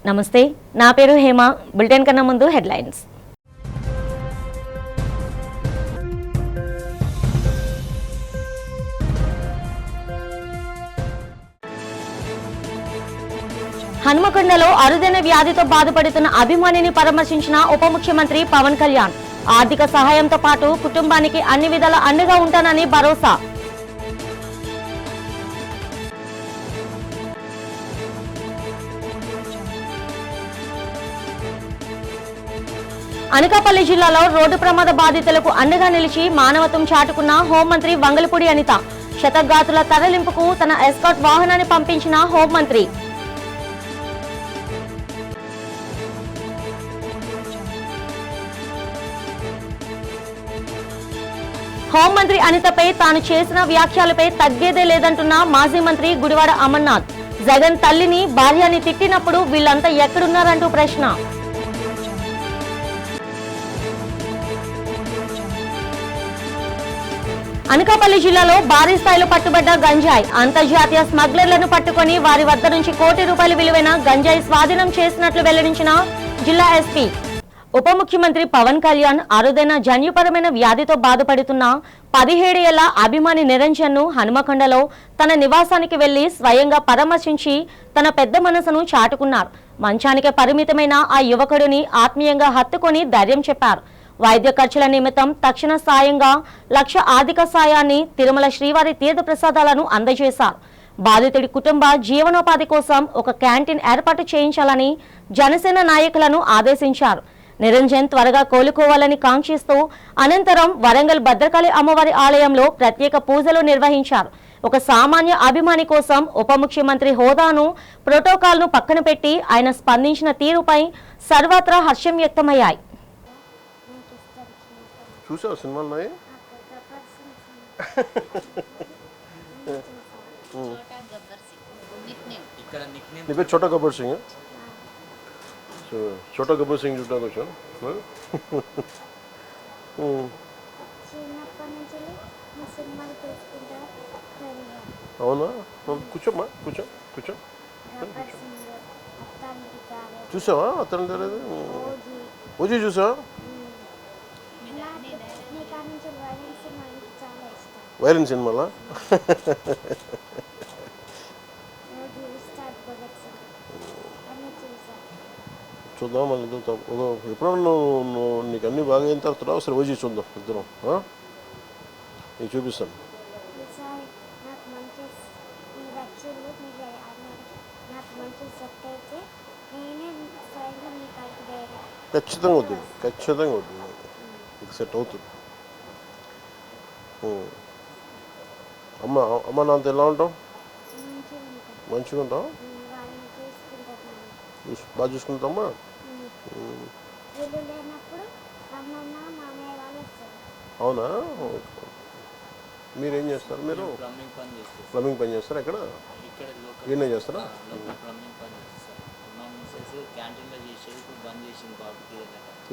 నమస్తే, నా పేరు హేమ. బులెటిన్ కన్నా ముందు హెడ్లైన్స్. హనుమకొండలో అరుదైన వ్యాధితో బాధపడుతున్న అభిమానిని పరామర్శించిన ఉప ముఖ్యమంత్రి పవన్ కళ్యాణ్. ఆర్థిక సహాయంతో పాటు కుటుంబానికి అన్ని విధాల అండగా ఉంటానని భరోసా. అనకాపల్లి జిల్లాలో రోడ్డు ప్రమాద బాధితులకు అండగా నిలిచి మానవత్వం చాటుకున్న హోంమంత్రి వంగలపూడి అనిత. శతగాతుల తరలింపుకు తన ఎస్కాట్ వాహనాన్ని పంపించిన హోంమంత్రి. హోంమంత్రి అనితపై తాను చేసిన వ్యాఖ్యలపై తగ్గేదే లేదంటున్న మాజీ మంత్రి గుడివాడ అమర్నాథ్. జగన్ తల్లిని భార్యని తిట్టినప్పుడు వీళ్ళంతా ఎక్కడున్నారంటూ ప్రశ్న. అనకాపల్లి జిల్లాలో భారీ స్థాయిలో పట్టుబడ్డ గంజాయి. అంతర్జాతీయ స్మగ్లర్లను పట్టుకుని వారి వద్ద నుంచి ₹1 కోటి విలువైన గంజాయి స్వాధీనం చేసినట్లు వెల్లడించిన జిల్లా ఎస్పీ. ఉప ముఖ్యమంత్రి పవన్ కళ్యాణ్ అరుదైన జన్యుపరమైన వ్యాధితో బాధపడుతున్న 17 ఏళ్ల అభిమాని నిరంజన్ ను హనుమకొండలో తన నివాసానికి వెళ్లి స్వయంగా పరామర్శించి తన పెద్ద మనసును చాటుకున్నారు. మంచానికే పరిమితమైన ఆ యువకుడిని ఆత్మీయంగా హత్తుకొని ధైర్యం చెప్పారు. వైద్య ఖర్చుల నిమిత్తం తక్షణ సాయంగా 1,00,000 ఆర్థిక సాయాన్ని, తిరుమల శ్రీవారి తీర్థ ప్రసాదాలను అందజేశారు. బాధితుడి కుటుంబ జీవనోపాధి కోసం ఒక క్యాంటీన్ ఏర్పాటు చేయించాలని జనసేన నాయకులను ఆదేశించారు. నిరంజన్ త్వరగా కోలుకోవాలని కాంక్షిస్తూ అనంతరం వరంగల్ భద్రకాళి అమ్మవారి ఆలయంలో ప్రత్యేక పూజలు నిర్వహించారు. ఒక సామాన్య అభిమాని కోసం ఉప ముఖ్యమంత్రి హోదాను, ప్రోటోకాల్ను పక్కన పెట్టి ఆయన స్పందించిన తీరుపై సర్వత్రా హర్షం వ్యక్తమయ్యాయి. చూసావు సినిమాలు నీ పేరు చోటా గబ్బర్ సింగ్. చోటా గబ్బర్ సింగ్ చూడడానికి వచ్చాను. అవునా? కూర్చోమ్మా, కూర్చో కూర్చో. చూసావా? అతను తెలియదు. ఓజీ చూసావా? వైలెన్స్ సినిమాలా? చూద్దాం, మళ్ళీ చూద్దాం. ఎప్పుడన్నా నువ్వు నీకు అన్నీ బాగా అయిన తర్వాత ఒకసారి వచ్చి చూద్దాం ఇద్దరం. నీకు చూపిస్తాను. ఖచ్చితంగా అవుతుంది, ఖచ్చితంగా అవుతుంది. ఇది సెట్ అవుతుంది. అమ్మ నాతో ఎలా ఉంటావు? మంచిగా ఉంటావు? బాగా చూసుకుంటామా? అవునా? మీరేం చేస్తారు? మీరు ప్లంబింగ్ పని చేస్తారా? ఎక్కడ ఈయనే చేస్తారా?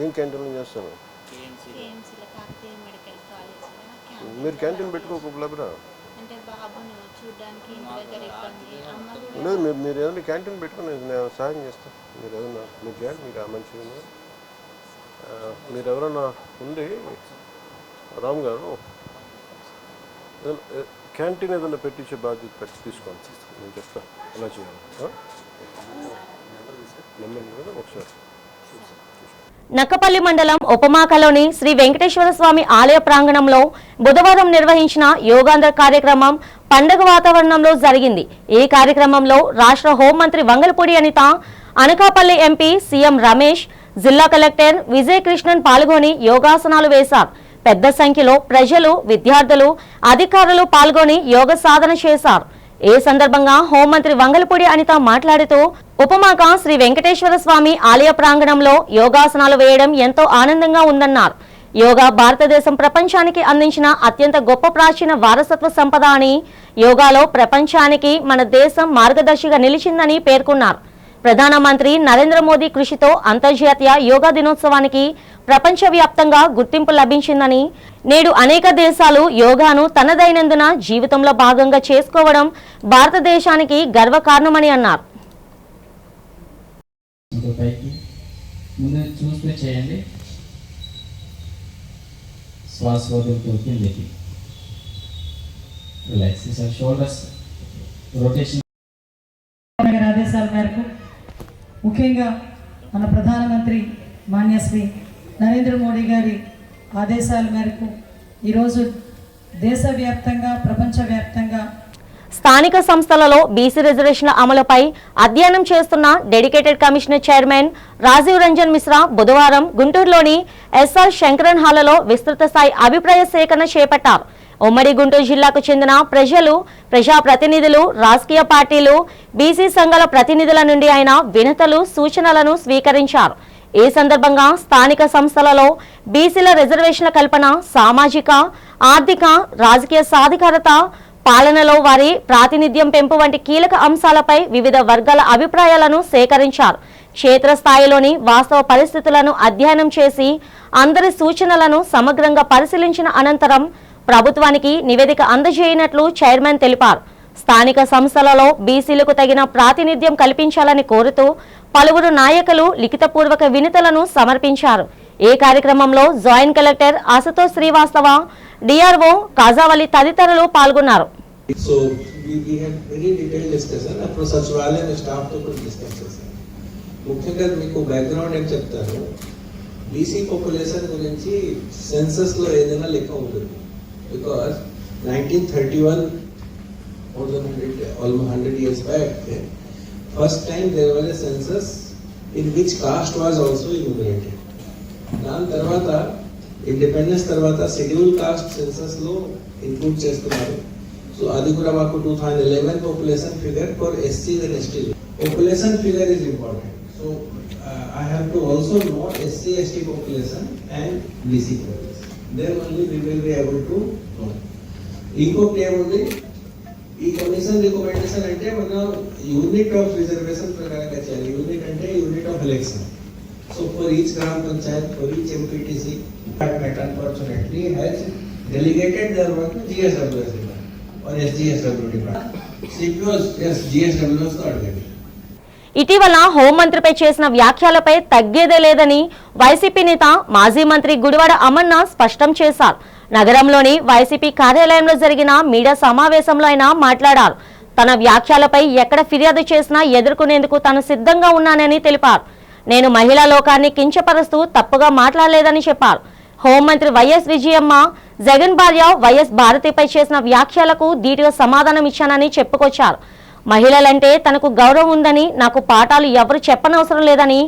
ఏం క్యాంటీన్లో చేస్తాను? మీరు క్యాంటీన్ పెట్టుకోకపోలేరా? లేదు, మీరు ఏదైనా క్యాంటీన్ పెట్టుకుని నేను సహాయం చేస్తాను. మీరు ఏదైనా మీరు చేయండి. మీకు మంచిగా మీరు ఎవరైనా ఉండి రామ్ గారు క్యాంటీన్ ఏదైనా పెట్టించే బాధ్యత పెట్టి తీసుకోండి. నేను చెప్తాను ఎలా చేయాలి. నెంబర్ ఒకసారి. నక్కపల్లి మండలం ఉపమాకలోని శ్రీ వెంకటేశ్వర స్వామి ఆలయ ప్రాంగణంలో బుధవారం నిర్వహించిన యోగాంధ్ర కార్యక్రమం పండుగ వాతావరణంలో జరిగింది. ఈ కార్యక్రమంలో రాష్ట్ర హోంమంత్రి వంగలపూడి అనిత, అనకాపల్లి ఎంపీ సీఎం రమేష్, జిల్లా కలెక్టర్ విజయ్ కృష్ణన్ పాల్గొని యోగాసనాలు వేశారు. పెద్ద సంఖ్యలో ప్రజలు, విద్యార్థులు, అధికారులు పాల్గొని యోగ సాధన చేశారు. ఈ సందర్భంగా హోంమంత్రి వంగలపూడి అనిత మాట్లాడుతూ ఉపమాక శ్రీ వెంకటేశ్వర స్వామి ఆలయ ప్రాంగణంలో యోగాసనాలు వేయడం ఎంతో ఆనందంగా ఉందన్నారు. యోగా భారతదేశం ప్రపంచానికి అందించిన అత్యంత గొప్ప ప్రాచీన వారసత్వ సంపద అని, యోగాలో ప్రపంచానికి మన దేశం మార్గదర్శిగా నిలిచిందని పేర్కొన్నారు. ప్రధానమంత్రి నరేంద్ర మోదీ కృషితో అంతర్జాతీయ యోగా దినోత్సవానికి ప్రపంచవ్యాప్తంగా గుర్తింపు లభించిందని, నేడు అనేక దేశాలు యోగాను తన దైనందిన జీవితంలో భాగంగా చేసుకోవడం భారతదేశానికి గర్వకారణమని అన్నారు. ఆలోచనతో పైకి ముందు చూస్తూ చేయండి. శ్వాస వదులుతూ కిందకి. రిలాక్స్. Shoulders rotation. ఆదేశాల మేరకు ముఖ్యంగా మన ప్రధానమంత్రి మాన్య శ్రీ నరేంద్ర మోడీ గారి ఆదేశాల మేరకు ఈరోజు దేశవ్యాప్తంగా ప్రపంచవ్యాప్తంగా స్థానిక సంస్థలలో బీసీ రిజర్వేషన్ల అమలుపై అధ్యయనం చేస్తున్న dedicated commissioner chairman Rajiv Ranjan Mishra బుధవారం గుంటూరులోని ఎస్ఆర్ శంకరన్ హాల్లో విస్తృత స్థాయి అభిప్రాయ సేకరణ చేపట్టారు. ఉమ్మడి గుంటూరు జిల్లాకు చెందిన ప్రజలు, ప్రజాప్రతినిధులు, రాజకీయ పార్టీలు, బీసీ సంఘాల ప్రతినిధుల నుండి ఆయన వినతులు, సూచనలను స్వీకరించారు. ఈ సందర్భంగా స్థానిక సంస్థలలో బీసీల రిజర్వేషన్ల కల్పన, సామాజిక, ఆర్థిక, రాజకీయ సాధికారత, పాలనలో వారి ప్రాతినిధ్యం పెంపు వంటి కీలక అంశాలపై వివిధ వర్గాల అభిప్రాయాలను సేకరించారు. క్షేత్రస్థాయిలోని వాస్తవ పరిస్థితులను అధ్యయనం చేసి అందరి సూచనలను సమగ్రంగా పరిశీలించిన అనంతరం ప్రభుత్వానికి నివేదిక అందజేయనట్లు చైర్మన్ తెలిపారు. స్థానిక సంస్థలలో బీసీలకు తగిన ప్రాతినిధ్యం కల్పించాలని కోరుతూ పలువురు నాయకులు లిఖితపూర్వక వినతులను సమర్పించారు. ఈ కార్యక్రమంలో joint collector Ashutosh Srivastava, DRO Khajavali తదితరులు పాల్గొన్నారు. So we had very detailed discussion. అప్పుడు సచివాలయం స్టాఫ్ తో కూడా డిస్కస్ చేశాం. ముఖ్యంగా మీకు బ్యాక్గ్రౌండ్ ఏం చెప్తాను. బీసీ పాపులేషన్ గురించి సెన్సస్ లో ఏదైనా లెక్క ఉంటుంది. Because 1931 more than 100 years back, first time there was a census in which caste was also enumerated. దాని తర్వాత ఇండిపెండెన్స్ తర్వాత షెడ్యూల్ కాస్ట్ సెన్సస్ లో ఇంక్లూడ్ చేస్తున్నారు. సో అది కూడా మాకు 2011 population figure for SC and ST. Population figure is important. So I have to also know SC ST population and BC population. Then only we will be able to know. ఇంకొకటి ఏముంది, ఈ commission recommendation అంటే మనం unit of reservation ప్రకారంగా చేయాలి. Unit అంటే unit of election. So for each Gram Panchayat, for each MPTC, department unfortunately has delegated their work to GSWS department or SGSW department. CPOs, yes, GSWS not getting. ఇటీవల హోంమంత్రిపై చేసిన వ్యాఖ్యలపై తగ్గేదే లేదని YCP నేత మాజీ మంత్రి గుడివాడ అమర్నాథ్ స్పష్టం చేశారు. నగరంలోని వైసీపీ కార్యాలయంలో జరిగిన మీడియా సమావేశంలో ఆయన మాట్లాడారు. తన వ్యాఖ్యలపై ఎక్కడ ఫిర్యాదు చేసినా ఎదుర్కొనేందుకు తాను సిద్ధంగా ఉన్నానని తెలిపారు. నేను మహిళా లోకాన్ని కించపరుస్తూ తప్పుగా మాట్లాడలేదని చెప్పారు. హోంమంత్రి వైఎస్ విజయమ్మ, జగన్ భార్య వైఎస్ భారతిపై చేసిన వ్యాఖ్యలకు ధీటుగా సమాధానం ఇచ్చానని చెప్పుకొచ్చారు. మహిళలంటే తనకు గౌరవం ఉందని, నాకు పాఠాలు ఎవరు చెప్పనవసరం లేదని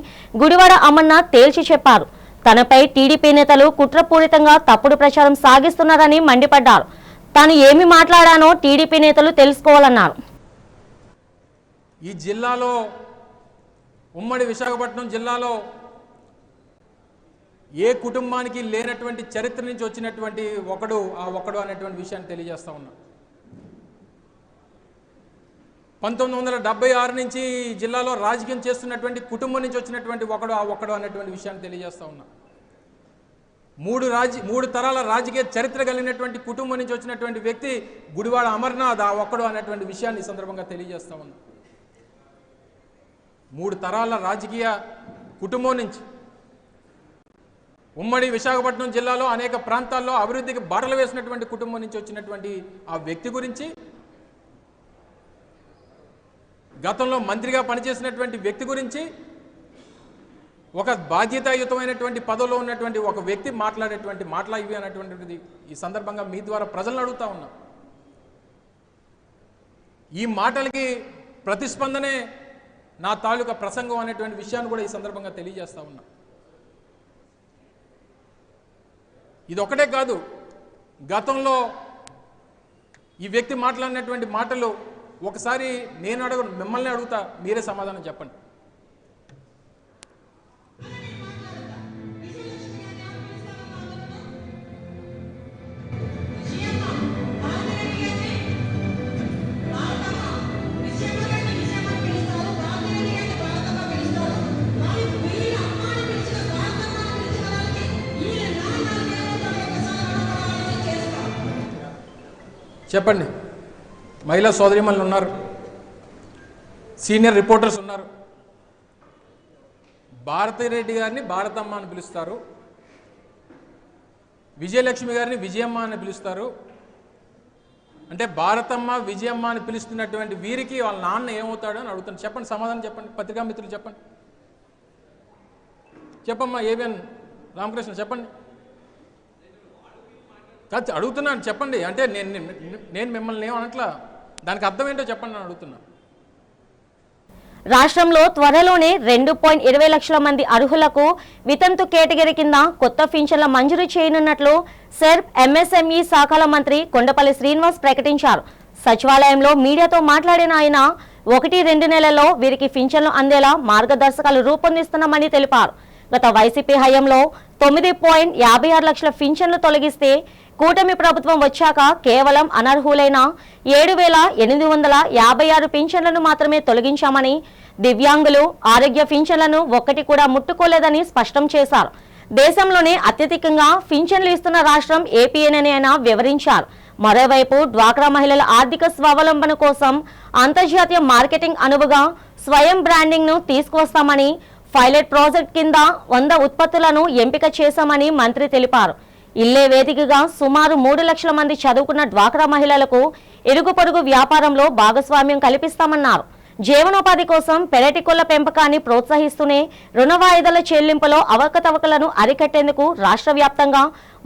గుడివాడ అమర్నాథ్ తేల్చి చెప్పారు. తనపై టీడీపీ నేతలు కుట్రపూరితంగా తప్పుడు ప్రచారం సాగిస్తున్నారని మండిపడ్డారు. తాను ఏమి మాట్లాడానో టీడీపీ నేతలు తెలుసుకోవాలన్నారు. ఈ జిల్లాలో, ఉమ్మడి విశాఖపట్నం జిల్లాలో ఏ కుటుంబానికి లేనటువంటి చరిత్ర నుంచి వచ్చినటువంటి ఒకడు అనేటువంటి విషయాన్ని తెలియజేస్తా ఉన్నా. 1976 నుంచి జిల్లాలో రాజకీయం చేస్తున్నటువంటి కుటుంబం నుంచి వచ్చినటువంటి ఒకడు అనేటువంటి విషయాన్ని తెలియజేస్తా ఉన్నా. మూడు తరాల రాజకీయ చరిత్ర కలిగినటువంటి కుటుంబం నుంచి వచ్చినటువంటి వ్యక్తి గుడివాడ అమర్నాథ్ ఒకడు అనేటువంటి విషయాన్ని ఈ సందర్భంగా తెలియజేస్తా ఉన్నా. 3 తరాల రాజకీయ కుటుంబం నుంచి ఉమ్మడి విశాఖపట్నం జిల్లాలో అనేక ప్రాంతాల్లో అభివృద్ధికి బాటలు వేసినటువంటి కుటుంబం నుంచి వచ్చినటువంటి ఆ వ్యక్తి గురించి, గతంలో మంత్రిగా పనిచేసినటువంటి వ్యక్తి గురించి, ఒక బాధ్యతాయుతమైనటువంటి పదవిలో ఉన్నటువంటి ఒక వ్యక్తి మాట్లాడేటువంటి మాటలు ఇవి అనేటువంటిది ఈ సందర్భంగా మీ ద్వారా ప్రజలను అడుగుతా ఉన్నా. ఈ మాటలకి ప్రతిస్పందనే నా తాలూకా ప్రసంగం అనేటువంటి విషయాన్ని కూడా ఈ సందర్భంగా తెలియజేస్తా ఉన్నా. ఇది ఒకటే కాదు, గతంలో ఈ వ్యక్తి మాట్లాడినటువంటి మాటలు ఒకసారి మిమ్మల్ని అడుగుతా, మీరే సమాధానం చెప్పండి. చెప్పండి. మహిళా సోదరిమణులు ఉన్నారు, సీనియర్ రిపోర్టర్స్ ఉన్నారు. భారతిరెడ్డి గారిని భారతమ్మ అని పిలుస్తారు, విజయలక్ష్మి గారిని విజయమ్మ అని పిలుస్తారు. అంటే భారతమ్మ విజయమ్మ అని పిలుస్తున్నటువంటి వీరికి వాళ్ళ నాన్న ఏమవుతాడు అని అడుగుతాను. చెప్పండి, సమాధానం చెప్పండి. పత్రికా మిత్రులు చెప్పండి. చెప్పమ్మా ఏబిఎన్ రామకృష్ణ చెప్పండి. కాదు అడుగుతున్నాను, చెప్పండి. అంటే నేను మిమ్మల్ని ఏమనట్లా, దానికి అర్థం ఏంటో చెప్పండి అని అడుగుతున్నా. రాష్ట్రంలో త్వరలోనే 2.20 లక్షల మంది అర్హులకు వితంతు కేటగిరీ కింద కొత్త పింఛన్ల మంజూరు చేయనున్నట్లు సెర్ప్ ఎంఎస్ఎంఈ శాఖల మంత్రి కొండపల్లి శ్రీనివాస్ ప్రకటించారు. సచివాలయంలో మీడియాతో మాట్లాడిన ఆయన 1-2 నెలల్లో వీరికి పింఛన్లు అందేలా మార్గదర్శకాలు రూపొందిస్తున్నామని తెలిపారు. గత వైసీపీ హయాంలో 9.56 లక్షల పింఛన్లు తొలగిస్తే కూటమి ప్రభుత్వం వచ్చాక కేవలం అనర్హులైన 7,856 పింఛన్లను మాత్రమే తొలగించామని, దివ్యాంగులు ఆరోగ్య పింఛన్లను ఒక్కటి కూడా ముట్టుకోలేదని స్పష్టం చేశారు. దేశంలోనే అత్యధికంగా పింఛన్లు ఇస్తున్న రాష్ట్రం ఏపీయేనని ఆయన వివరించారు. మరోవైపు డ్వాక్రా మహిళల ఆర్థిక స్వావలంబన కోసం అంతర్జాతీయ మార్కెటింగ్ అనువుగా స్వయం బ్రాండింగ్ ను తీసుకువస్తామని, పైలట్ ప్రాజెక్ట్ కింద 100 ఉత్పత్తులను ఎంపిక చేశామని మంత్రి తెలిపారు. ఇల్లే వేదికగా సుమారు 3 లక్షల మంది చదువుకున్న డ్వాక్రా మహిళలకు ఇరుగు పొరుగు వ్యాపారంలో భాగస్వామ్యం కల్పిస్తామన్నారు. జీవనోపాధి కోసం పెరటి కోళ్ల పెంపకాన్ని ప్రోత్సహిస్తూనే రుణ వాయిదాల చెల్లింపులో అవకతవకలను అరికట్టేందుకు రాష్ట్ర వ్యాప్తంగా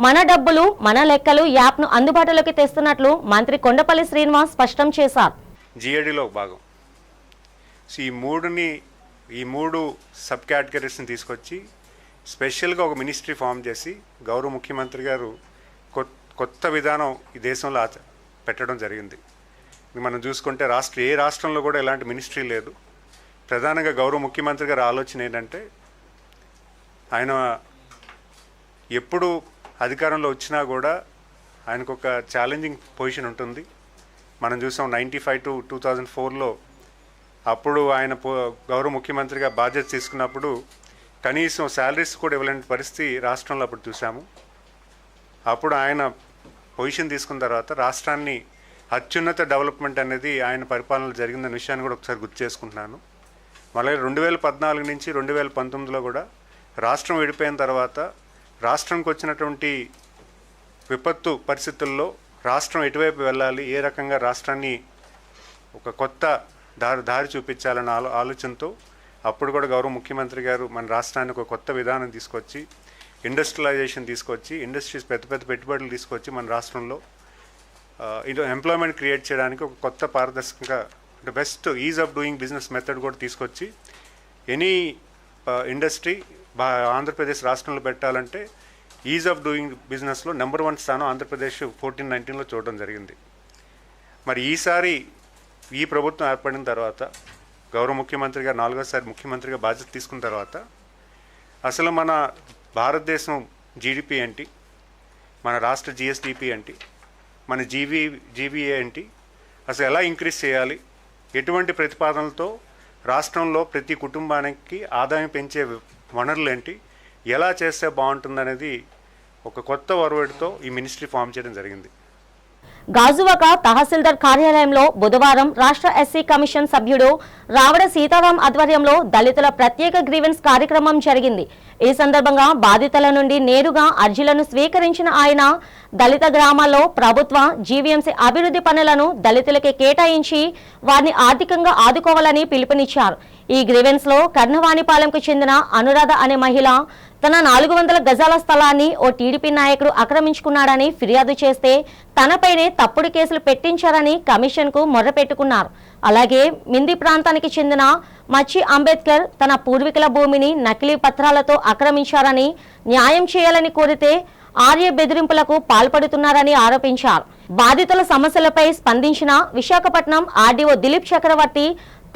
మన డబ్బులు మన లెక్కలు యాప్ను అందుబాటులోకి తెస్తున్నట్లు మంత్రి కొండపల్లి శ్రీనివాస్ స్పష్టం చేశారు. జిఏడిలో భాగం ఈ మూడు సబ్ కేటగిరీస్ని తీసుకొచ్చి స్పెషల్గా ఒక మినిస్ట్రీ ఫామ్ చేసి గౌరవ ముఖ్యమంత్రి గారు కొత్త విధానం ఈ దేశంలో పెట్టడం జరిగింది. మనం చూసుకుంటే ఏ రాష్ట్రంలో కూడా ఎలాంటి మినిస్ట్రీ లేదు. ప్రధానంగా గౌరవ ముఖ్యమంత్రి గారి ఆలోచన ఏంటంటే, ఆయన ఎప్పుడు అధికారంలో వచ్చినా కూడా ఆయనకు ఒక ఛాలెంజింగ్ పొజిషన్ ఉంటుంది. మనం చూసాం 95 to 2004లో అప్పుడు ఆయన గౌరవ ముఖ్యమంత్రిగా బాధ్యత తీసుకున్నప్పుడు కనీసం శాలరీస్ కూడా ఇవ్వలేని పరిస్థితి రాష్ట్రంలో అప్పుడు చూసాము. అప్పుడు ఆయన పొజిషన్ తీసుకున్న తర్వాత రాష్ట్రాన్ని అత్యున్నత డెవలప్మెంట్ అనేది ఆయన పరిపాలనలో జరిగిందన్న విషయాన్ని కూడా ఒకసారి గుర్తు చేసుకుంటున్నాను. మళ్ళీ 2014 నుంచి 2019లో కూడా రాష్ట్రం విడిపోయిన తర్వాత రాష్ట్రంకి వచ్చినటువంటి విపత్తు పరిస్థితుల్లో రాష్ట్రం ఎటువైపు వెళ్ళాలి, ఏ రకంగా రాష్ట్రాన్ని ఒక కొత్త దారి చూపించాలన్న ఆలోచనతో అప్పుడు కూడా గౌరవ ముఖ్యమంత్రి గారు మన రాష్ట్రానికి ఒక కొత్త విధానం తీసుకొచ్చి, ఇండస్ట్రియలైజేషన్ తీసుకొచ్చి, ఇండస్ట్రీస్ పెద్ద పెట్టుబడులు తీసుకొచ్చి మన రాష్ట్రంలో ఎంప్లాయ్మెంట్ క్రియేట్ చేయడానికి ఒక కొత్త పారదర్శకంగా అంటే best is of doing business method కూడా తీసుకొచ్చి ఎనీ ఇండస్ట్రీ ఆంధ్రప్రదేశ్ రాష్ట్రంలో పెట్టాలంటే ఈజ్ ఆఫ్ డూయింగ్ బిజినెస్లో నెంబర్ 1 స్థానం ఆంధ్రప్రదేశ్ 14-19లో చూడడం జరిగింది. మరి ఈసారి ఈ ప్రభుత్వం ఏర్పడిన తర్వాత గౌరవ ముఖ్యమంత్రి గారు 4వసారి ముఖ్యమంత్రిగా బాధ్యత తీసుకున్న తర్వాత అసలు మన భారతదేశం జీడిపి ఏంటి, మన రాష్ట్ర జిఎస్డిపి ఏంటి, మన జీవీఏ ఏంటి, అసలు ఎలా ఇంక్రీజ్ చేయాలి, ఎటువంటి ప్రతిపాదనలతో రాష్ట్రంలో ప్రతి కుటుంబానికి ఆదాయం పెంచే వనరులు ఏంటి, ఎలా చేస్తే బాగుంటుందనేది ఒక కొత్త ఒరవడితో ఈ మినిస్ట్రీ ఫామ్ చేయడం జరిగింది. గాజువాక తహసీల్దార్ కార్యాలయంలో బుధవారం రాష్ట్ర ఎస్సీ కమిషన్ సభ్యుడు రావడ సీతారాం ఆధ్వర్యంలో దళితుల ప్రత్యేక గ్రీవెన్స్ కార్యక్రమం జరిగింది. ఈ సందర్భంగా బాధితుల నుండి నేరుగా అర్జీలను స్వీకరించిన ఆయన దళిత గ్రామాల్లో ప్రభుత్వ జీవీఎంసీ అభివృద్ధి పనులను దళితులకే కేటాయించి వారిని ఆర్థికంగా ఆదుకోవాలని పిలుపునిచ్చారు. ఈ గ్రీవెన్స్ లో కర్ణవాణిపాలెంకు చెందిన అనురాధ అనే మహిళ తన 400 గజాల స్థలాన్ని ఓ టీడీపీ నాయకుడు ఆక్రమించుకున్నాడని ఫిర్యాదు చేస్తే తనపైనే తప్పుడు కేసులు పెట్టించారని కమిషన్ కు మొర్రపెట్టుకున్నారు. అలాగే మింది ప్రాంతానికి చెందిన మచ్చి అంబేద్కర్ తన పూర్వీకుల భూమిని నకిలీ పత్రాలతో ఆక్రమించారని న్యాయం చేయాలని కోరితే ఆర్య బెదిరింపులకు పాల్పడుతున్నారని ఆరోపించారు. బాధితుల సమస్యలపై స్పందించిన Visakhapatnam RDO Dilip Chakravarthi,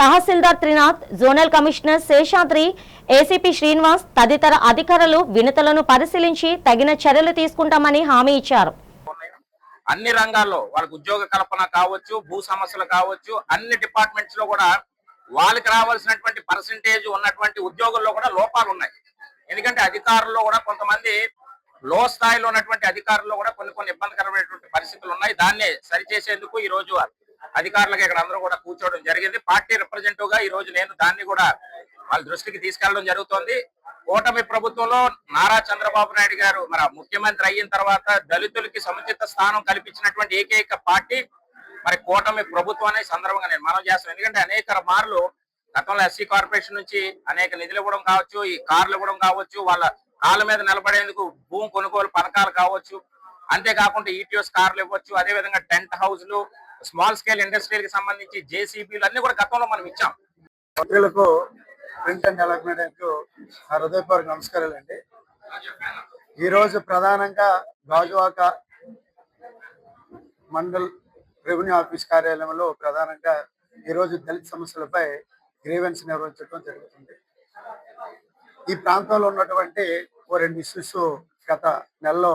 tahsildar Trinath, zonal commissioner Seshadri, ACP Srinivas తదితర అధికారులు వినతులను పరిశీలించి తగిన చర్యలు తీసుకుంటామని హామీ ఇచ్చారు. అన్ని రంగాల్లో వాళ్ళకి ఉద్యోగ కల్పన కావచ్చు, భూ సమస్యలు కావచ్చు, అన్ని డిపార్ట్మెంట్స్ లో కూడా వాళ్ళకి రావాల్సినటువంటి పర్సంటేజ్ ఉన్నటువంటి ఉద్యోగుల్లో కూడా లోపాలు ఉన్నాయి. ఎందుకంటే అధికారుల్లో కూడా కొంతమంది లో స్థాయిలో ఉన్నటువంటి అధికారుల్లో కూడా కొన్ని ఇబ్బందికరమైనటువంటి పరిస్థితులు ఉన్నాయి. దాన్ని సరిచేసేందుకు ఈ రోజు అధికారులకు ఇక్కడ అందరూ కూడా కూర్చోవడం జరిగింది. పార్టీ రిప్రజెంటేటివ్ గా ఈ రోజు నేను దాన్ని కూడా వాళ్ళ దృష్టికి తీసుకెళ్లడం జరుగుతోంది. కూటమి ప్రభుత్వంలో నారా చంద్రబాబు నాయుడు గారు మరి ముఖ్యమంత్రి అయిన తర్వాత దళితులకి సముచిత స్థానం కల్పించినటువంటి ఏకైక పార్టీ మరి కూటమి ప్రభుత్వం అనే సందర్భంగా నేను మనం చేస్తాను. ఎందుకంటే అనేక మార్లు గతంలో ఎస్సీ కార్పొరేషన్ నుంచి అనేక నిధులు ఇవ్వడం కావచ్చు, ఈ కార్లు ఇవ్వడం కావచ్చు, వాళ్ళ కాళ్ళ మీద నిలబడేందుకు భూమి కొనుగోలు పథకాలు కావచ్చు, అంతేకాకుండా ఈటీఎస్ కార్లు ఇవ్వచ్చు, అదేవిధంగా టెంట్ హౌస్లు, స్మాల్ స్కేల్ ఇండస్ట్రీకి సంబంధించి జేసీబీలు అన్ని కూడా గతంలో మనం ఇచ్చాం. మంత్రులకు ప్రింట్ అండ్ ఎలక్ట్రానిక్ హృదయపూర్వక నమస్కారాలండి. ఈరోజు ప్రధానంగా గాజువాక మండల్ రెవెన్యూ ఆఫీస్ కార్యాలయంలో ప్రధానంగా ఈరోజు దళిత సమస్యలపై గ్రీవెన్స్ నిర్వహించడం జరుగుతుంది. ఈ ప్రాంతంలో ఉన్నటువంటి ఓ 2 ఇష్యూస్ గత నెలలో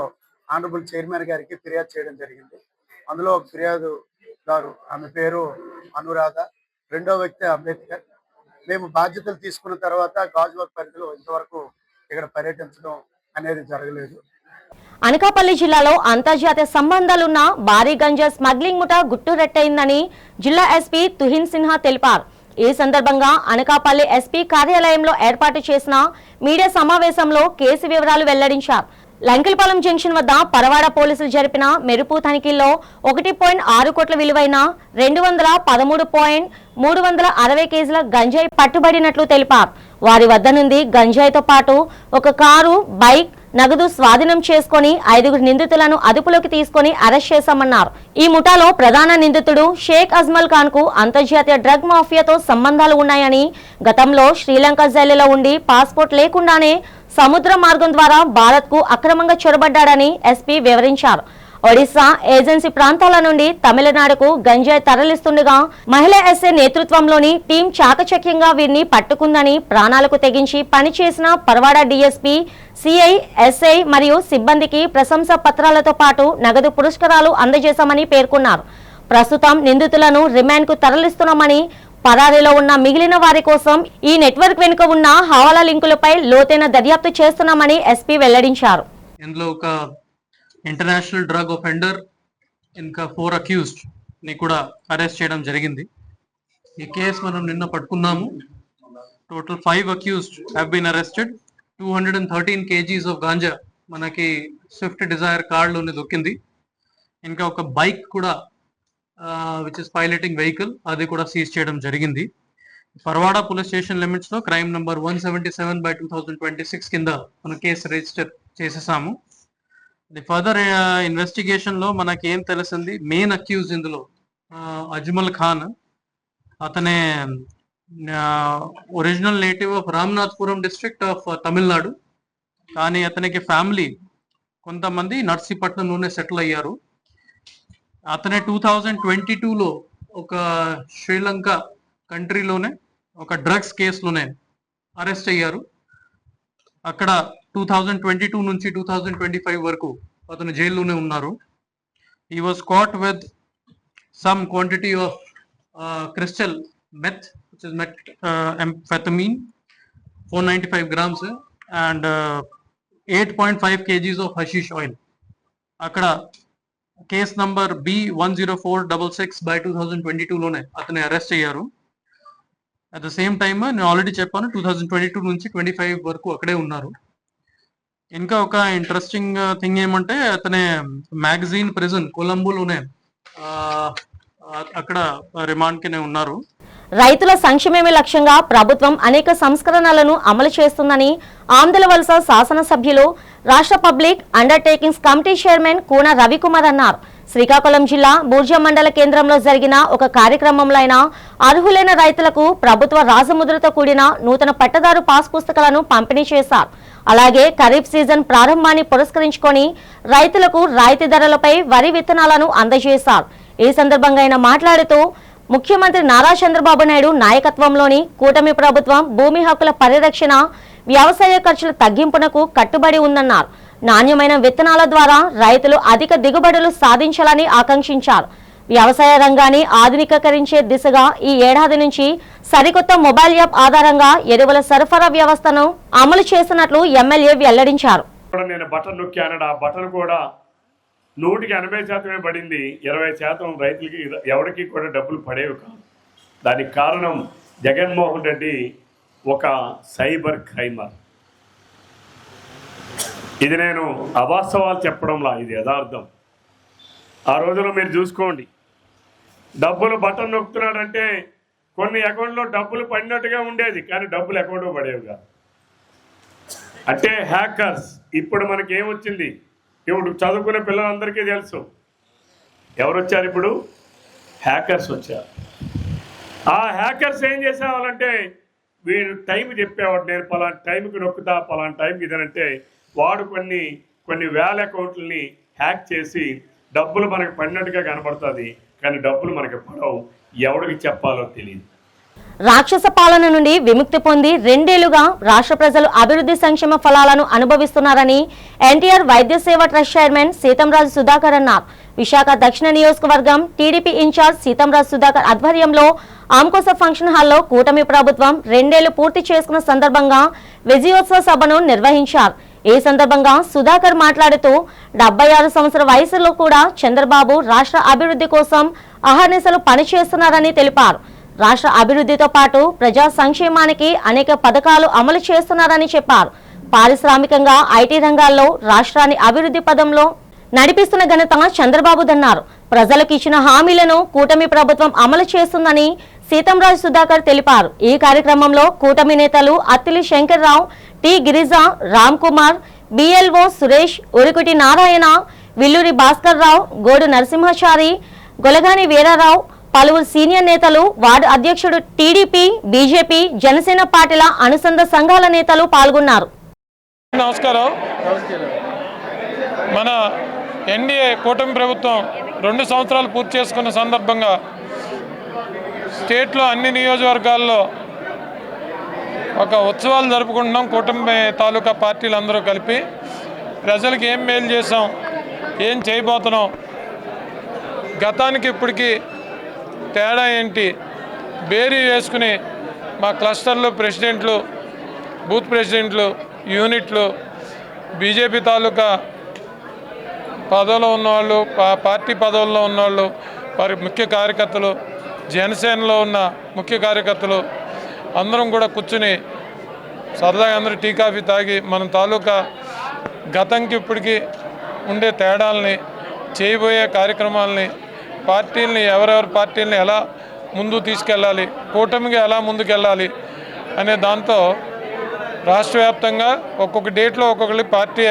ఆనరబుల్ చైర్మన్ గారికి ఫిర్యాదు చేయడం జరిగింది. అందులో ఒక ఫిర్యాదుదారు, ఆమె పేరు అనురాధ, రెండో వ్యక్తి అంబేద్కర్. మేము బాధ్యతలు తీసుకున్న తర్వాత గాజువాక పరిధిలో ఇంతవరకు ఇక్కడ పర్యటించడం అనేది జరగలేదు. అనకాపల్లి జిల్లాలో అంతర్జాతీయ సంబంధాలున్న భారీ గంజా స్మగ్లింగ్ ముఠా గుట్టురట్టయిందని జిల్లా ఎస్పీ తుహిన్ సిన్హా తెలిపారు. ఈ సందర్భంగా అనకాపల్లి ఎస్పీ కార్యాలయంలో ఏర్పాటు చేసిన మీడియా సమావేశంలో కేసు వివరాలు వెల్లడించారు. లంకిలపాలెం జంక్షన్ వద్ద పరవాడ పోలీసులు జరిపిన మెరుపు తనిఖీల్లో 1.6 కోట్ల విలువైన 213.360 కేజీల గంజాయి పట్టుబడినట్లు తెలిపారు. వారి వద్ద నుండి గంజాయితో పాటు ఒక కారు, బైక్, నగదు స్వాధీనం చేసుకుని 5 నిందితులను అదుపులోకి తీసుకుని అరెస్ట్ చేశామన్నారు. ఈ ముఠాలో ప్రధాన నిందితుడు షేక్ అజ్మల్ ఖాన్ కు అంతర్జాతీయ డ్రగ్ మాఫియాతో సంబంధాలు ఉన్నాయని, గతంలో శ్రీలంక జైలులో ఉండి పాస్పోర్ట్ లేకుండానే సముద్ర మార్గం ద్వారా భారత్ కు అక్రమంగా చొరబడ్డాడని ఎస్పీ వివరించారు. ఒడిశా ఏజెన్సీ ప్రాంతాల నుండి తమిళనాడుకు గంజాయి తరలిస్తుండగా మహిళా ఎస్ఐ నేతృత్వంలోని టీం చాకచక్యంగా వీరిని పట్టుకుందని, ప్రాణాలకు తెగించి పనిచేసిన పరవాడ డీఎస్పీ, సిఐ, ఎస్ఐ మరియు సిబ్బందికి ప్రశంసా పత్రాలతో పాటు నగదు పురస్కారాలు అందజేశామని పేర్కొన్నారు. ప్రస్తుతం నిందితులను రిమాండ్ కు తరలిస్తున్నామని, పరారీలో ఉన్న మిగిలిన వారి కోసం ఈ నెట్వర్క్ వెనుక ఉన్న హవాలా లింకులపై లోతైన దర్యాప్తు చేస్తున్నామని ఎస్పీ వెల్లడించారు. ఇందులో ఒక ఇంటర్నేషనల్ డ్రగ్ ఒఫెండర్ ఇంకా 4 అక్యూజ్డ్ ని కూడా అరెస్ట్ చేయడం జరిగింది. ఈ కేసు మనం నిన్న పట్టుకున్నాము. Total 5 accused have been arrested. 213 kgs of ganja మనకి స్విఫ్ట్ డిజైర్ కార్లోనే దొరికింది. ఇంకా ఒక బైక్ కూడా విచ్ ఇస్ పైలటింగ్ వెహికల్, అది కూడా సీజ్ చేయడం జరిగింది. పరవాడ పోలీస్ స్టేషన్ లిమిట్స్ లో క్రైమ్ నంబర్ 177/2026 కింద మన కేసు రిజిస్టర్ చేసేసాము. ది ఫర్దర్ ఇన్వెస్టిగేషన్ లో మనకి ఏం తెలిసింది, మెయిన్ అక్యూజ్ ఇందులో అజ్మల్ ఖాన్. అతనే original native of Ramanathapuram district of Tamil Nadu. కానీ అతనికి ఫ్యామిలీ కొంతమంది నర్సీపట్నంలోనే సెటిల్ అయ్యారు. అతనే 2022లో ఒక శ్రీలంక కంట్రీలోనే ఒక డ్రగ్స్ కేసులోనే అరెస్ట్ అయ్యారు. అక్కడ 2022 నుంచి 2025 వరకు అతను జైల్లోనే ఉన్నారు. He was caught with some quantity of crystal meth, which is methamphetamine, 495 grams and 8.5 kgs of hashish oil. అక్కడ కేస్ నంబర్ B10466/2022 లోనే అతను అరెస్ట్ అయ్యారు. అట్ ద సేమ్ టైమ్ నేను ఆల్రెడీ చెప్పాను, 2022 నుంచి 25 వరకు అక్కడే ఉన్నారు. ఇంకా ఒక ఇంట్రెస్టింగ్ థింగ్ ఏమంటే, అతనే మ్యాగజైన్ ప్రిజన్ కొలంబోలోనే అక్కడ రిమాండ్ కినే ఉన్నారు. రైతుల సంక్షేమమే లక్ష్యంగా ప్రభుత్వం అనేక సంస్కరణలను అమలు చేస్తుందని ఆంధ్రవలస శాసనసభ్యులు, రాష్ట్ర public undertakings committee chairman Koona Ravikumar అన్నారు. శ్రీకాకుళం జిల్లా బూర్జా మండల కేంద్రంలో జరిగిన ఒక కార్యక్రమంలో ఆయన అర్హులైన రైతులకు ప్రభుత్వ రాజముద్రతో కూడిన నూతన పట్టదారు పాస్ పుస్తకాలను పంపిణీ చేశారు. అలాగే ఖరీఫ్ సీజన్ ప్రారంభాన్ని పురస్కరించుకొని రైతులకు రాయితీ ధరలపై వరి విత్తనాలను అందజేశారు. ఈ సందర్భంగా ఆయన మాట్లాడుతూ, ముఖ్యమంత్రి నారా చంద్రబాబు నాయుడు నాయకత్వంలోని కూటమి ప్రభుత్వం భూమి హక్కుల పరిరక్షణ, వ్యవసాయ ఖర్చుల తగ్గింపునకు కట్టుబడి ఉందన్నారు. నాణ్యమైన విత్తనాల ద్వారా రైతులు అధిక దిగుబడులు సాధించాలని ఆకాంక్షించారు. వ్యవసాయ రంగాన్ని ఆధునికీకరించే దిశగా ఈ ఏడాది నుంచి సరికొత్త మొబైల్ యాప్ ఆధారంగా ఎరువుల సరఫరా వ్యవస్థను అమలు చేసినట్లు ఎమ్మెల్యే వెల్లడించారు. నేను బటన్ నొక్కాను, ఆ బటన్ కూడా 180% పడింది. 20% రైతులకి ఎవరికి కూడా డబ్బులు పడేవి కాదు. దానికి కారణం జగన్మోహన్ రెడ్డి ఒక సైబర్ క్రైమర్. ఇది నేను అవాస్తవాలు చెప్పడంలా, ఇది యథార్థం. ఆ రోజులో మీరు చూసుకోండి, డబ్బులు బటన్ నొక్కుతున్నాడంటే కొన్ని అకౌంట్లో డబ్బులు పడినట్టుగా ఉండేది, కానీ డబ్బులు అకౌంట్లో పడేవిగా. అంటే హ్యాకర్స్. ఇప్పుడు మనకి ఏమొచ్చింది? ఇప్పుడు చదువుకునే పిల్లలందరికీ తెలుసు ఎవరు వచ్చారు. ఇప్పుడు హ్యాకర్స్ వచ్చారు. ఆ హ్యాకర్స్ ఏం చేసేవాళ్ళంటే వీడు టైం చెప్పేవాడు, నేను పలానా టైంకి నొక్కుతా, పలానా టైంకి ఇదనంటే వాడు కొన్ని వేల అకౌంట్లని హ్యాక్ చేసి డబ్బులు మనకు పడినట్టుగా కనపడుతుంది, కానీ డబ్బులు మనకి పడవు. ఎవరికి చెప్పాలో తెలియదు. రాక్షస పాలన నుండి విముక్తి పొంది 2 ఏళ్లుగా రాష్ట్ర ప్రజలు అభివృద్ధి సంక్షేమ ఫలాలను అనుభవిస్తున్నారని ఎన్టీఆర్ వైద్య సేవ ట్రస్ట్ చైర్మన్ సీతంరాజు సుధాకర్ అన్నారు. విశాఖ దక్షిణ నియోజకవర్గం టీడీపీ ఇన్ఛార్జ్ సీతంరాజు సుధాకర్ ఆధ్వర్యంలో ఆమ్కోస ఫంక్షన్ హాల్లో కూటమి ప్రభుత్వం 2 ఏళ్లు పూర్తి చేసుకున్న సందర్భంగా విజయోత్సవ సభను నిర్వహించారు. ఈ సందర్భంగా సుధాకర్ మాట్లాడుతూ 76 సంవత్సరాల వయసులో కూడా చంద్రబాబు రాష్ట్ర అభివృద్ధి కోసం అహర్నిశలు పనిచేస్తున్నారని తెలిపారు. రాష్ట్ర అభివృద్ధితో పాటు ప్రజా సంక్షేమానికి అనేక పథకాలు అమలు చేస్తున్నారని చెప్పారు. పారిశ్రామికంగా ఐటీ రంగాల్లో రాష్ట్రాన్ని అభివృద్ధి పదంలో నడిపిస్తున్న ఘనత చంద్రబాబుదన్నారు. ప్రజలకు ఇచ్చిన హామీలను కూటమి ప్రభుత్వం అమలు చేస్తుందని సీతంరాజు సుధాకర్ తెలిపారు. ఈ కార్యక్రమంలో కూటమి నేతలు అత్తిలి శంకర్రావు, టి గిరిజ, రామ్ కుమార్, బిఎల్ఓ సురేష్, ఉరుకుటి నారాయణ, విల్లూరి భాస్కర్ రావు, గోడు నరసింహాచారి, గొలగాని వీరారావు, పలువురు సీనియర్ నేతలు, వార్డు అధ్యక్షుడు, టీడీపీ, బీజేపీ, జనసేన పార్టీల అనుబంధ సంఘాల నేతలు పాల్గొన్నారు. నమస్కారం. మన ఎన్డీఏ కూటమి ప్రభుత్వం 2 సంవత్సరాలు పూర్తి చేసుకున్న సందర్భంగా స్టేట్లో అన్ని నియోజకవర్గాల్లో ఒక ఉత్సవాలు జరుపుకుంటున్నాం. కూటమి తాలూకా పార్టీలందరూ కలిపి ప్రజలకు ఏం మేలు చేసాం, ఏం చేయబోతున్నాం, గతానికి ఇప్పటికీ తేడా ఏంటి బేరీ వేసుకుని మా క్లస్టర్లు, ప్రెసిడెంట్లు, బూత్ ప్రెసిడెంట్లు, యూనిట్లు, బీజేపీ తాలూకా పదవుల్లో ఉన్నవాళ్ళు, పార్టీ పదవుల్లో ఉన్నవాళ్ళు, వారి ముఖ్య కార్యకర్తలు, జనసేనలో ఉన్న ముఖ్య కార్యకర్తలు అందరం కూడా కూర్చుని సరదాగా అందరూ టీ కాఫీ తాగి మన తాలూకా గతంకి ఇప్పటికీ ఉండే తేడాలని, చేయబోయే కార్యక్రమాలని, పార్టీలని, ఎవరెవరి పార్టీలని ఎలా ముందుకు తీసుకెళ్ళాలి, కూటమిగా ఎలా ముందుకెళ్ళాలి అనే దాంతో రాష్ట్ర వ్యాప్తంగా ఒక్కొక్క డేట్లో ఒక్కొక్కరి పార్టీ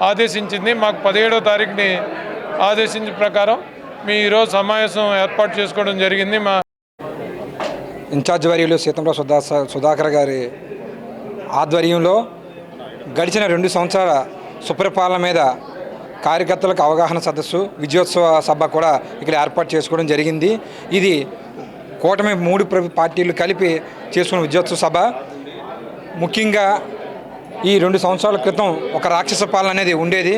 ఆదేశించింది. మాకు 17వ తారీఖుని ఆదేశించిన ప్రకారం మీ ఈరోజు సమావేశం ఏర్పాటు చేసుకోవడం జరిగింది. మా ఇన్ఛార్జ్ వర్యులు సీతంరాజు సుధాకర్ గారి ఆధ్వర్యంలో గడిచిన 2 సంవత్సరాల సుపరిపాలన మీద కార్యకర్తలకు అవగాహన సదస్సు, విజయోత్సవ సభ కూడా ఇక్కడ ఏర్పాటు చేసుకోవడం జరిగింది. ఇది కూటమి 3 పార్టీలు కలిపి చేసుకున్న విజయోత్సవ సభ. ముఖ్యంగా ఈ 2 సంవత్సరాల క్రితం ఒక రాక్షస పాలన అనేది ఉండేది.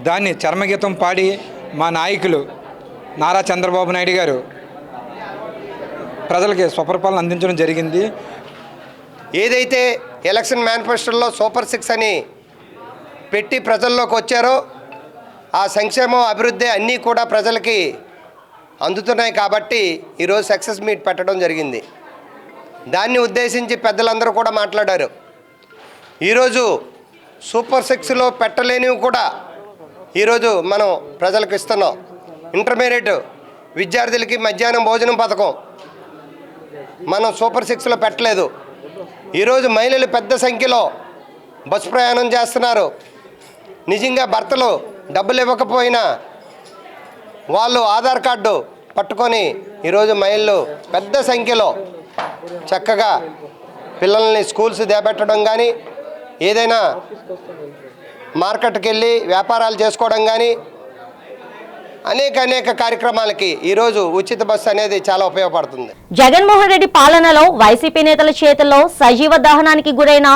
దాన్ని చర్మగీతం పాడి మా నాయకులు నారా చంద్రబాబు నాయుడు గారు ప్రజలకి స్వపరిపాలన అందించడం జరిగింది. ఏదైతే ఎలక్షన్ మేనిఫెస్టోలో సూపర్ 6 అని పెట్టి ప్రజల్లోకి వచ్చారో ఆ సంక్షేమం, అభివృద్ధి అన్నీ కూడా ప్రజలకి అందుతున్నాయి. కాబట్టి ఈరోజు సక్సెస్ మీట్ పెట్టడం జరిగింది. దాన్ని ఉద్దేశించి పెద్దలందరూ కూడా మాట్లాడారు. ఈరోజు సూపర్ 6లో పెట్టలేనివి కూడా ఈరోజు మనం ప్రజలకు ఇస్తున్నాం. ఇంటర్మీడియట్ విద్యార్థులకి మధ్యాహ్నం భోజనం పథకం మనం సూపర్ 6లో పెట్టలేదు. ఈరోజు మహిళలు పెద్ద సంఖ్యలో బస్సు ప్రయాణం చేస్తున్నారు. నిజంగా భర్తలు డబ్బులు ఇవ్వకపోయినా వాళ్ళు ఆధార్ కార్డు పట్టుకొని ఈరోజు మహిళలు పెద్ద సంఖ్యలో చక్కగా పిల్లల్ని స్కూల్స్ దేపెట్టడం కానీ, ఏదైనా మార్కెట్కి వెళ్ళి వ్యాపారాలు చేసుకోవడం కానీ, అనేక కార్యక్రమాలకి ఈరోజు ఉచిత బస్సు అనేది చాలా ఉపయోగపడుతుంది. జగన్మోహన్ రెడ్డి పాలనలో వైసీపీ నేతల చేతుల్లో సజీవ దహనానికి గురైన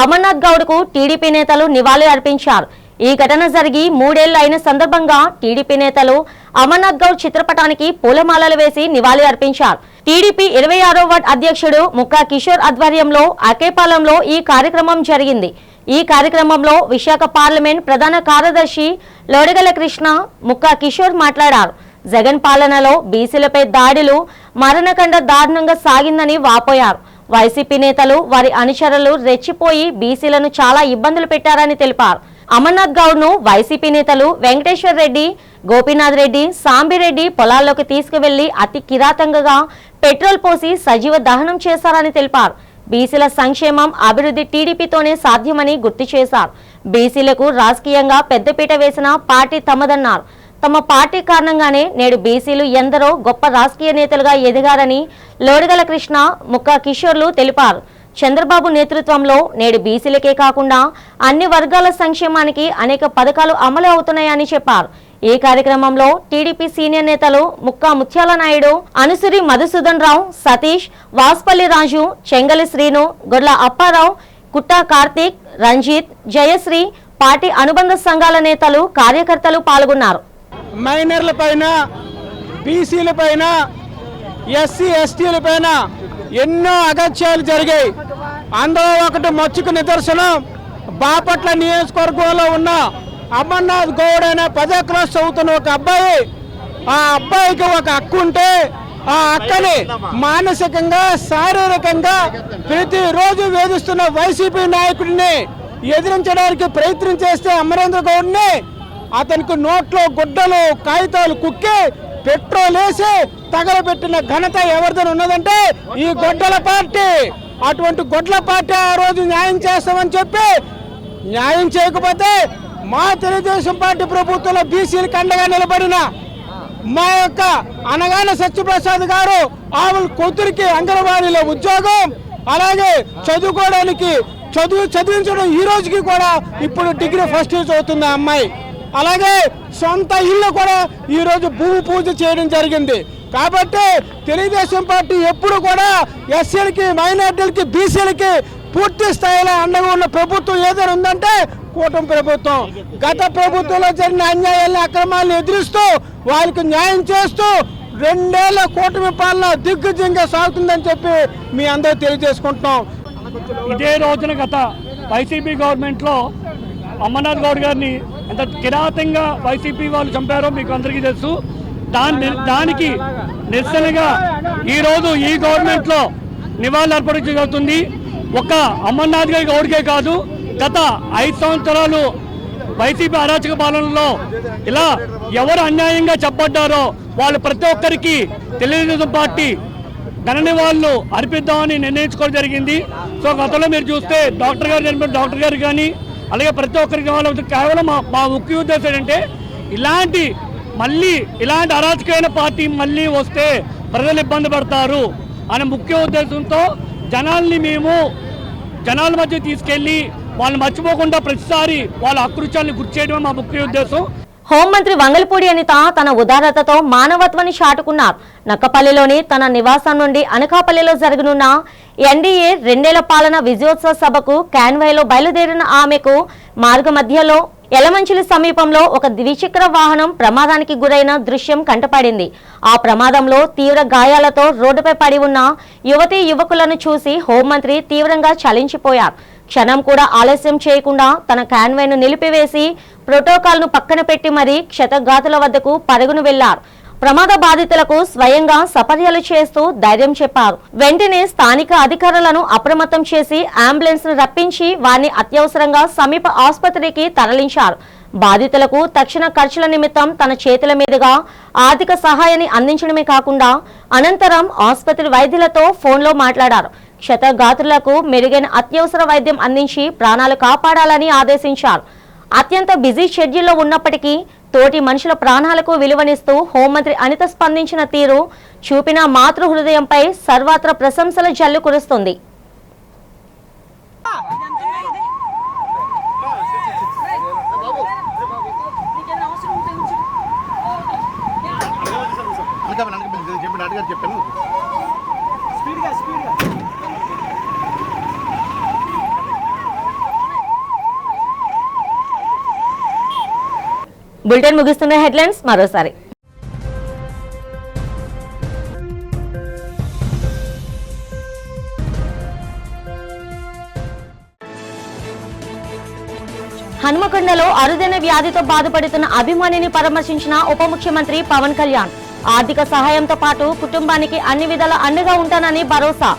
అమర్నాథ్ గౌడ్కు టీడీపీ నేతలు నివాళి అర్పించారు. ఈ ఘటన జరిగి 3 ఏళ్లు అయిన సందర్భంగా టీడీపీ నేతలు అమర్నాథ్ గౌడ్ చిత్రపటానికి పూలమాలలు వేసి నివాళి అర్పించారు. టీడీపీ 26వ వార్డు అధ్యక్షుడు ముక్కా కిషోర్ ఆధ్వర్యంలో అకేపాలెంలో ఈ కార్యక్రమం జరిగింది. ఈ కార్యక్రమంలో విశాఖ పార్లమెంట్ ప్రధాన కార్యదర్శి లోడగల కృష్ణ, ముక్కా కిషోర్ మాట్లాడారు. జగన్ పాలనలో బీసీలపై దాడులు, మరణకండ దారుణంగా సాగిందని వాపోయారు. వైసీపీ నేతలు వారి అనుచరులు రెచ్చిపోయి బీసీలను చాలా ఇబ్బందులు పెట్టారని తెలిపారు. అమర్నాథ్ గౌడ్ ను వైసీపీ నేతలు వెంకటేశ్వర్ రెడ్డి, గోపీనాథ్ రెడ్డి, సాంబిరెడ్డి పొలాల్లోకి తీసుకువెళ్లి అతి కిరాతంగా పెట్రోల్ పోసి సజీవ దహనం చేశారని తెలిపారు. బీసీల సంక్షేమం, అభివృద్ధి టీడీపీతోనే సాధ్యమని గుర్తు చేశారు. బీసీలకు రాజకీయంగా పెద్దపీట వేసిన పార్టీ తమదన్నారు. తమ పార్టీ కారణంగానే నేడు బీసీలు ఎందరో గొప్ప రాజకీయ నేతలుగా ఎదిగారని లోడిగల కృష్ణ, ముక్కా కిషోర్లు తెలిపారు. చంద్రబాబు నేతృత్వంలో నేడు బీసీలకే కాకుండా అన్ని వర్గాల సంక్షేమానికి అనేక పథకాలు అమలు అవుతున్నాయని చెప్పారు. ఈ కార్యక్రమంలో టీడీపీ సీనియర్ నేతలు ముక్కా ముత్యాల నాయుడు, అనుసురి మధుసూదన్ రావు, సతీష్, వాస్పల్లి రాజు, చెంగలి శ్రీను, గొడ్ల అప్పారావు, కుట్టా కార్తీక్, రంజిత్, జయశ్రీ, పార్టీ అనుబంధ సంఘాల నేతలు, కార్యకర్తలు పాల్గొన్నారు. మైనర్ల పైన, బీసీల పైన, ఎస్సీ ఎస్టీల పైన ఎన్నో అగత్యాలు జరిగాయి. అందులో ఒకటి మచ్చుకు నిదర్శనం బాపట్ల నియోజకవర్గంలో ఉన్న అమర్నాథ్ గౌడ్ అనే 10వ క్లాస్ చదువుతున్న ఒక అబ్బాయి. ఆ అబ్బాయికి ఒక అక్క ఉంటే ఆ అక్కని మానసికంగా, శారీరకంగా ప్రతిరోజు వేధిస్తున్న వైసీపీ నాయకుడిని ఎదిరించడానికి ప్రయత్నం చేస్తే అమరేంద్ర గౌడ్ని అతనికి నోట్లో గుడ్డలు, కాగితాలు కుక్కి పెట్రోల్ వేసి తగలబెట్టిన ఘనత ఎవరిదని ఉన్నదంటే ఈ గొడ్డల పార్టీ. అటువంటి గొడ్ల పార్టీ ఆ రోజు న్యాయం చేస్తామని చెప్పి న్యాయం చేయకపోతే మా తెలుగుదేశం పార్టీ ప్రభుత్వంలో బీసీలకు అండగా నిలబడిన మా యొక్క అనగాన సత్యప్రసాద్ గారు ఆమె కూతురికి అంగన్వాడీలో ఉద్యోగం, అలాగే చదువుకోవడానికి చదివించడం ఈ రోజుకి కూడా ఇప్పుడు డిగ్రీ ఫస్ట్ ఇయర్ చదువుతుంది ఆ అమ్మాయి. అలాగే సొంత ఇల్లు కూడా ఈ రోజు భూమి పూజ చేయడం జరిగింది. కాబట్టి తెలుగుదేశం పార్టీ ఎప్పుడు కూడా ఎస్సీలకి, మైనార్టీలకి, బీసీలకి పూర్తి స్థాయిలో అండగా ఉన్న ప్రభుత్వం ఏదైనా ఉందంటే కూటమి ప్రభుత్వం. గత ప్రభుత్వంలో జరిగిన అన్యాయాలను, అక్రమాలను ఎదిరిస్తూ వాళ్ళకి న్యాయం చేస్తూ 2 ఏళ్ల కూటమి పాలన దిగ్విజయంగా సాగుతుందని చెప్పి మీ అందరూ తెలియజేసుకుంటున్నాం. ఇదే రోజున గత వైసీపీ గవర్నమెంట్లో అమర్నాథ్ గౌడ్ గారిని ఎంత కిరాతంగా వైసీపీ వాళ్ళు చంపారో మీకు అందరికీ తెలుసు. దానికి నిరసనగా ఈరోజు ఈ గవర్నమెంట్లో నివాళులు అర్పించబడుతుంది. ఒక అమర్నాథ్ గౌడ్కే కాదు, గత 5 సంవత్సరాలు వైసీపీ అరాచక పాలనలో ఇలా ఎవరు అన్యాయంగా చెప్పబడ్డారో వాళ్ళు ప్రతి ఒక్కరికి తెలుగుదేశం పార్టీ ఘన నివాళులు అర్పిద్దామని నిర్ణయించుకోవడం జరిగింది. సో గతంలో మీరు చూస్తే డాక్టర్ గారు కానీ అలాగే ప్రతి ఒక్కరికి కేవలం మా ముఖ్య ఉద్దేశం ఏంటంటే ఇలాంటి అరాచకమైన పార్టీ మళ్ళీ వస్తే ప్రజలు ఇబ్బంది పడతారు అనే ముఖ్య ఉద్దేశంతో జనాల మధ్య తీసుకెళ్లి వాళ్ళని మర్చిపోకుండా ప్రతిసారి వాళ్ళ అకృత్యాన్ని గుర్తు చేయడమే మా ముఖ్య ఉద్దేశం. హోంమంత్రి వంగలపూడి అనిత తన ఉదారతతో మానవత్వాన్ని చాటుకున్నారు. నక్కపల్లిలోని తన నివాసం నుండి అనకాపల్లిలో జరగనున్న ఎన్డీఏ 2 ఏళ్ల పాలన విజయోత్సవ సభకు కాన్వాయ్లో బయలుదేరిన ఆమెకు మార్గ మధ్యలో ఎలమంచిలి సమీపంలో ఒక ద్విచక్ర వాహనం ప్రమాదానికి గురైన దృశ్యం కంటపడింది. ఆ ప్రమాదంలో తీవ్ర గాయాలతో రోడ్డుపై పడి ఉన్న యువతీ యువకులను చూసి హోంమంత్రి తీవ్రంగా చలించిపోయారు. క్షణం కూడా ఆలస్యం చేయకుండా తన కాన్వాయ్ను నిలిపివేసి ప్రోటోకాల్ను పక్కన పెట్టి మరీ క్షతగాతుల వద్దకు పరుగును వెళ్లారు. ప్రమాద బాధితులకు స్వయంగా సపర్యలు చేస్తూ ధైర్యం చెప్పారు. వెంటనే స్థానిక అధికారులను అప్రమత్తం చేసి అంబులెన్స్ ను రప్పించి వారిని అత్యవసరంగా సమీప ఆసుపత్రికి తరలించారు. బాధితులకు తక్షణ ఖర్చుల నిమిత్తం తన చేతుల మీదుగా ఆర్థిక సహాయాన్ని అందించడమే కాకుండా అనంతరం ఆసుపత్రి వైద్యులతో ఫోన్లో మాట్లాడారు. క్షతగాత్రులకు మెరుగైన అత్యవసర వైద్యం అందించి ప్రాణాలు కాపాడాలని ఆదేశించారు. అత్యంత బిజీ షెడ్యూల్లో ఉన్నప్పటికీ తోటి మనుషుల ప్రాణాలకు విలువనిస్తూ హోంమంత్రి అనిత స్పందించిన తీరు చూపిన మాతృ హృదయంపై సర్వత్రా ప్రశంసల జల్లు కురుస్తుంది. బులెటిన్ ముగిస్తున్న హెడ్లైన్స్ మరోసారి. హనుమకొండలో అరుదైన వ్యాధితో బాధపడుతున్న అభిమానిని పరామర్శించిన ఉప ముఖ్యమంత్రి పవన్ కళ్యాణ్. ఆర్థిక సహాయంతో పాటు కుటుంబానికి అన్ని విధాల అండగా ఉంటానని భరోసా.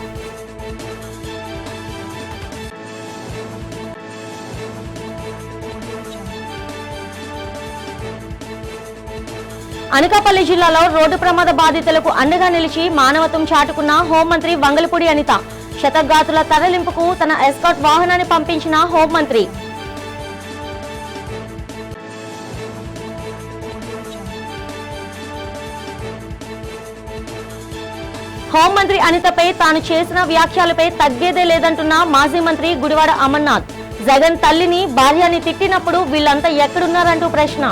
అనకాపల్లి జిల్లాలో రోడ్డు ప్రమాద బాధితులకు అండగా నిలిచి మానవత్వం చాటుకున్న హోంమంత్రి వంగలపూడి అనిత. శతగాతుల తరలింపుకు తన ఎస్కాట్ వాహనాన్ని పంపించిన హోంమంత్రి. హోంమంత్రి అనితపై తాను చేసిన వ్యాఖ్యలపై తగ్గేదే లేదంటున్న మాజీ మంత్రి గుడివాడ అమర్నాథ్. జగన్ తల్లిని భార్యని తిట్టినప్పుడు వీళ్ళంతా ఎక్కడున్నారంటూ ప్రశ్న.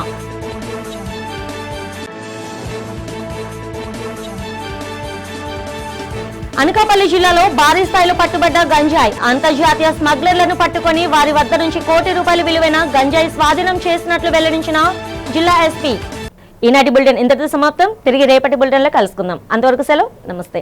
అనకాపల్లి జిల్లాలో భారీ స్థాయిలో పట్టుబడ్డ గంజాయి. అంతర్జాతీయ స్మగ్లర్లను పట్టుకొని వారి వద్ద నుంచి ₹1 కోటి విలువైన గంజాయి స్వాధీనం చేసినట్లు వెల్లడించిన జిల్లా ఎస్పీ. ఈనాటి బులెటిన్ ఇంతటితో సమాప్తం. తిరిగి రేపటి బులెటిన్లో కలుసుకుందాం. అంతవరకు సెలవు. నమస్తే.